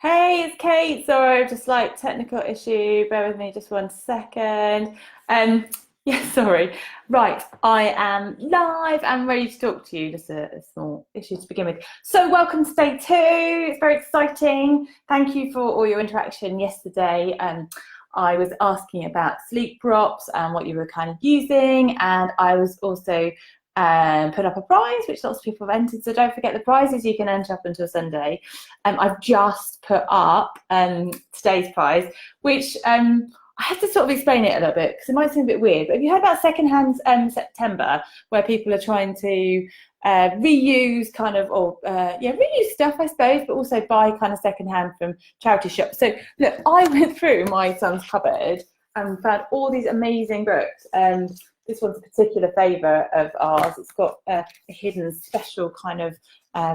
Hey, it's Kate. Sorry, just like technical issue. Bear with me just 1 second. Um, yeah, sorry. Right, I am live and ready to talk to you. Just a small issue to begin with. So, welcome to day 2. It's very exciting. Thank you for all your interaction yesterday. I was asking about sleep drops and what you were kind of using, and I was also put up a prize, which lots of people have entered. So don't forget the prizes you can enter up until Sunday. I've just put up today's prize, which I have to sort of explain it a little bit because it might seem a bit weird. But have you heard about secondhand September, where people are trying to reuse kind of, or reuse stuff, I suppose, but also buy kind of secondhand from charity shops. So look, I went through my son's cupboard and found all these amazing books. This one's a particular favourite of ours. It's got a hidden special kind of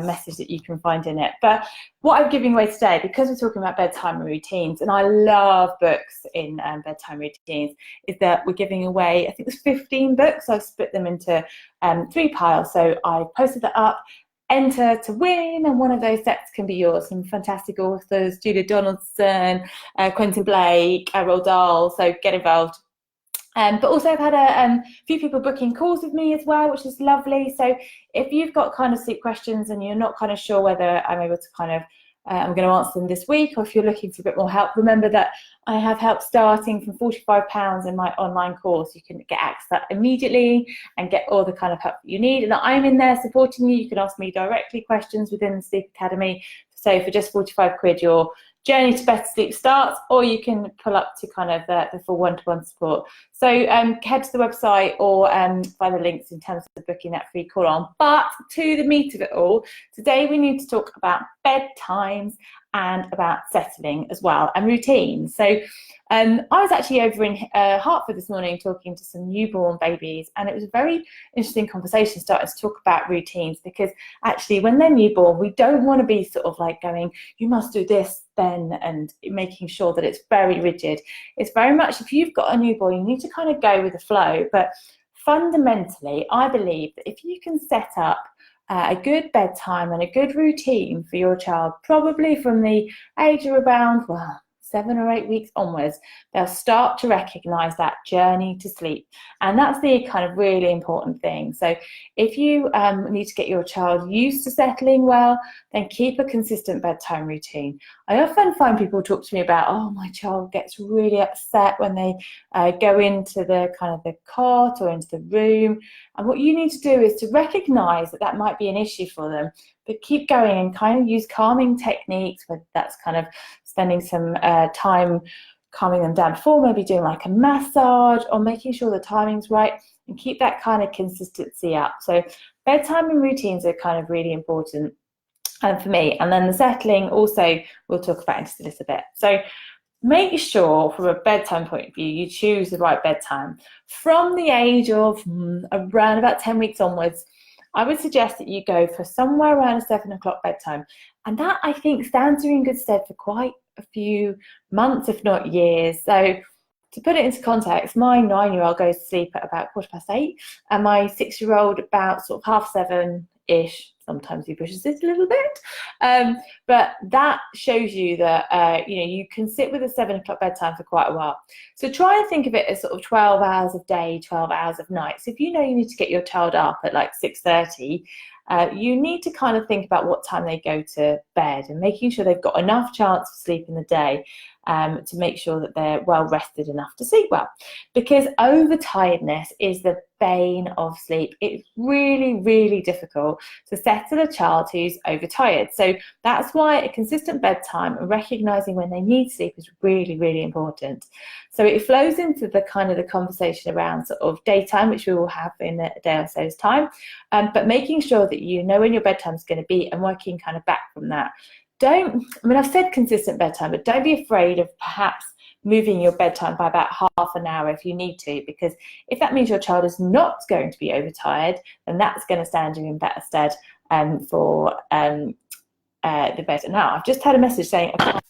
message that you can find in it. But what I'm giving away today, because we're talking about bedtime routines, and I love books in bedtime routines, is that we're giving away, I think there's 15 books. I've split them into 3 piles. So I posted that up. Enter to win, and one of those sets can be yours. Some fantastic authors: Julia Donaldson, Quentin Blake, Roald Dahl. So get involved. But also I've had a few people booking calls with me as well, which is lovely. So if you've got kind of sleep questions and you're not kind of sure whether I'm able to kind of, I'm going to answer them this week, or if you're looking for a bit more help, remember that I have help starting from £45 in my online course. You can get access to that immediately and get all the kind of help that you need. And I'm in there supporting you. You can ask me directly questions within the Sleep Academy. So for just 45 quid, your journey to better sleep starts, or you can pull up to kind of the full one-to-one support. So head to the website or find the links in terms of booking that free call on. But to the meat of it all, today we need to talk about bedtimes and about settling as well, and routines. So I was actually over in Hertford this morning talking to some newborn babies, and it was a very interesting conversation starting to talk about routines, because actually when they're newborn, we don't want to be sort of like going, you must do this then, and making sure that it's very rigid. It's very much, if you've got a newborn, you need to kind of go with the flow. But fundamentally, I believe that if you can set up a good bedtime and a good routine for your child, probably from the age of around, 7 or 8 weeks onwards, they'll start to recognize that journey to sleep. And that's the kind of really important thing. So if you need to get your child used to settling well, then keep a consistent bedtime routine. I often find people talk to me about, oh, my child gets really upset when they go into the kind of the cot or into the room. And what you need to do is to recognize that that might be an issue for them, but keep going and kind of use calming techniques, whether that's kind of spending some time calming them down before, maybe doing like a massage, or making sure the timing's right, and keep that kind of consistency up. So bedtime and routines are kind of really important for me. And then the settling also we'll talk about in just a little bit. So make sure from a bedtime point of view, you choose the right bedtime. From the age of around about 10 weeks onwards, I would suggest that you go for somewhere around a 7 o'clock bedtime. And that, I think, stands you in good stead for quite a few months, if not years. So to put it into context, my 9-year-old goes to sleep at about 8:15, and my 6-year-old about sort of 7:30-ish. Sometimes he pushes it a little bit. But that shows you that, you can sit with a 7 o'clock bedtime for quite a while. So try and think of it as sort of 12 hours of day, 12 hours of night. So if you know you need to get your child up at like 6:30, you need to kind of think about what time they go to bed, and making sure they've got enough chance of sleep in the day to make sure that they're well rested enough to sleep well. Because overtiredness is the bane of sleep. It's really, really difficult to settle a child who's overtired. So that's why a consistent bedtime and recognizing when they need sleep is really, really important. So it flows into the kind of the conversation around sort of daytime, which we will have in a day or so's time, but making sure that you know when your bedtime is going to be and working kind of back from that. I've said consistent bedtime, but don't be afraid of perhaps moving your bedtime by about half an hour if you need to, because if that means your child is not going to be overtired, then that's going to stand you in better stead for the bed. Now, I've just had a message saying I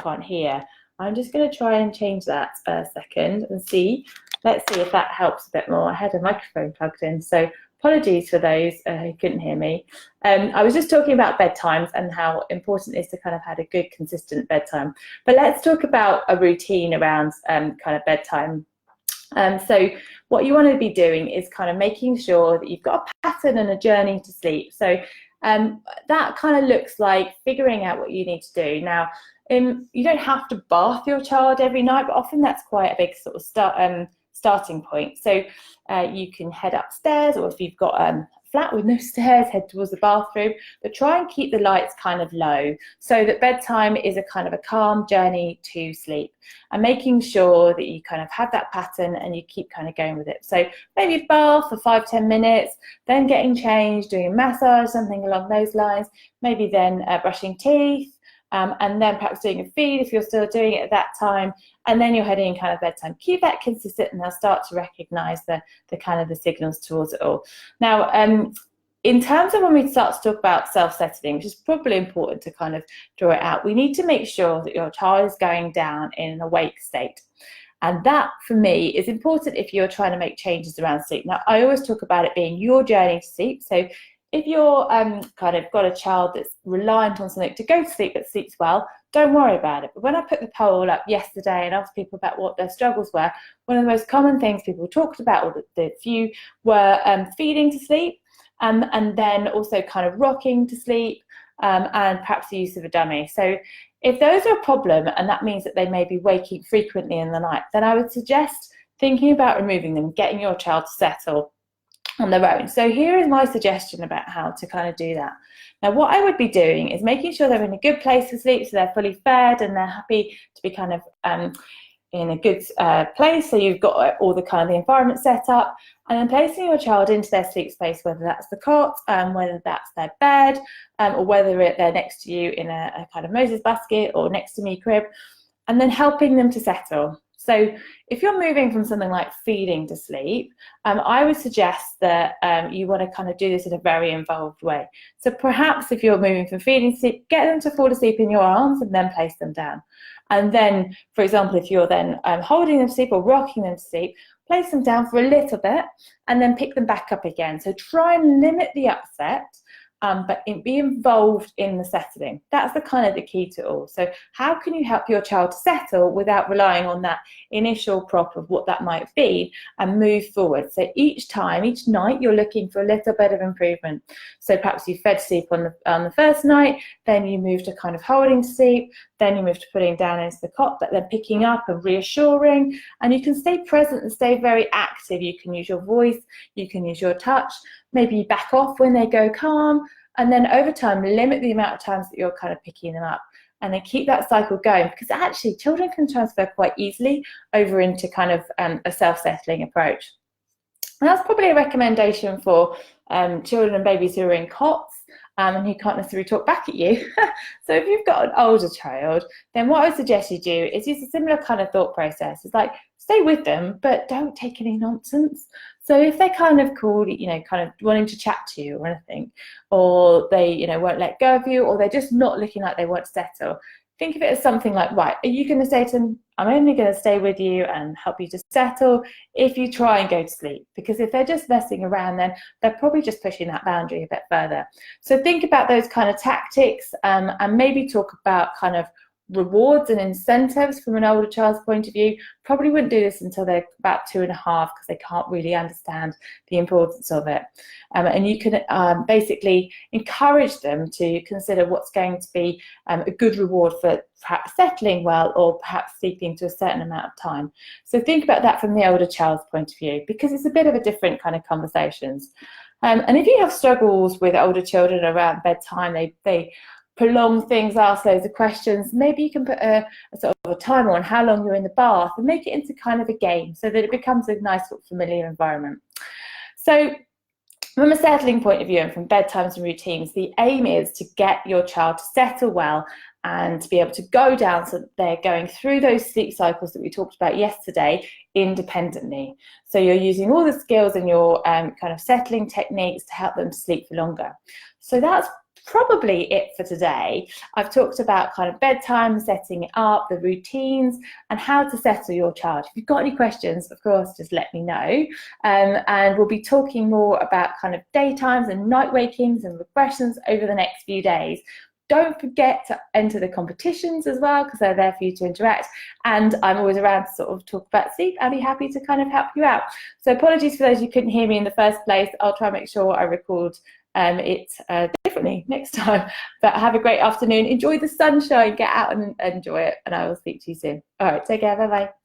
can't hear. I'm just going to try and change that a second and see. Let's see if that helps a bit more. I had a microphone plugged in, so apologies for those who couldn't hear me. I was just talking about bedtimes and how important it is to kind of have a good, consistent bedtime. But let's talk about a routine around kind of bedtime. So what you want to be doing is kind of making sure that you've got a pattern and a journey to sleep. So that kind of looks like figuring out what you need to do. Now, you don't have to bath your child every night, but often that's quite a big sort of starting point. So you can head upstairs, or if you've got a flat with no stairs, head towards the bathroom, but try and keep the lights kind of low so that bedtime is a kind of a calm journey to sleep, and making sure that you kind of have that pattern and you keep kind of going with it. So maybe bath for 5-10 minutes, then getting changed, doing a massage, something along those lines, maybe then brushing teeth, and then perhaps doing a feed if you're still doing it at that time, and then you're heading in kind of bedtime. Keep that consistent, and they'll start to recognise the kind of the signals towards it all. Now, in terms of when we start to talk about self-settling, which is probably important to kind of draw it out, we need to make sure that your child is going down in an awake state. And that, for me, is important if you're trying to make changes around sleep. Now, I always talk about it being your journey to sleep. So if you're kind of got a child that's reliant on something to go to sleep but sleeps well, don't worry about it. But when I put the poll up yesterday and asked people about what their struggles were, one of the most common things people talked about, or the few, were feeding to sleep, and then also kind of rocking to sleep, and perhaps the use of a dummy. So if those are a problem, and that means that they may be waking frequently in the night, then I would suggest thinking about removing them, getting your child to settle on their own. So here is my suggestion about how to kind of do that. Now, what I would be doing is making sure they're in a good place to sleep, so they're fully fed and they're happy to be kind of in a good place. So you've got all the kind of the environment set up, and then placing your child into their sleep space, whether that's the cot, whether that's their bed, or whether they're next to you in a kind of Moses basket or next to me crib, and then helping them to settle. So if you're moving from something like feeding to sleep, I would suggest that you want to kind of do this in a very involved way. So perhaps if you're moving from feeding to sleep, get them to fall asleep in your arms and then place them down. And then, for example, if you're then holding them to sleep or rocking them to sleep, place them down for a little bit and then pick them back up again. So try and limit the upset, but be involved in the settling. That's the kind of the key to all. So how can you help your child to settle without relying on that initial prop of what that might be, and move forward? So each night, you're looking for a little bit of improvement. So perhaps you fed sleep on the first night, then you move to kind of holding sleep, then you move to putting down into the cot, but then picking up and reassuring. And you can stay present and stay very active. You can use your voice, you can use your touch, maybe you back off when they go calm, and then over time limit the amount of times that you're kind of picking them up, and then keep that cycle going, because actually children can transfer quite easily over into kind of a self-settling approach. And that's probably a recommendation for children and babies who are in cots and who can't necessarily talk back at you. So if you've got an older child, then what I would suggest you do is use a similar kind of thought process. It's like, stay with them, but don't take any nonsense. So if they're kind of cool, kind of wanting to chat to you or anything, or they, won't let go of you, or they're just not looking like they want to settle, think of it as something like, right, are you going to say to them, I'm only going to stay with you and help you to settle if you try and go to sleep? Because if they're just messing around, then they're probably just pushing that boundary a bit further. So think about those kind of tactics, and maybe talk about kind of rewards and incentives from an older child's point of view. Probably wouldn't do this until they're about 2.5, because they can't really understand the importance of it. And you can basically encourage them to consider what's going to be a good reward for perhaps settling well, or perhaps sleeping to a certain amount of time. So think about that from the older child's point of view, because it's a bit of a different kind of conversations. And if you have struggles with older children around bedtime, they prolong things, ask loads of questions, maybe you can put a sort of a timer on how long you're in the bath and make it into kind of a game, so that it becomes a nice sort of familiar environment. So from a settling point of view and from bedtimes and routines, the aim is to get your child to settle well and to be able to go down, so that they're going through those sleep cycles that we talked about yesterday independently. So you're using all the skills and your kind of settling techniques to help them sleep for longer. So that's probably it for today. I've talked about kind of bedtime, setting it up, the routines, and how to settle your child. If you've got any questions, of course, just let me know. And we'll be talking more about kind of daytimes and night wakings and regressions over the next few days. Don't forget to enter the competitions as well, because they're there for you to interact. And I'm always around to sort of talk about sleep. I'll be happy to kind of help you out. So apologies for those who couldn't hear me in the first place. I'll try and make sure I record it differently next time. But have a great afternoon. Enjoy the sunshine. Get out and enjoy it. And I will speak to you soon. All right, take care. Bye-bye.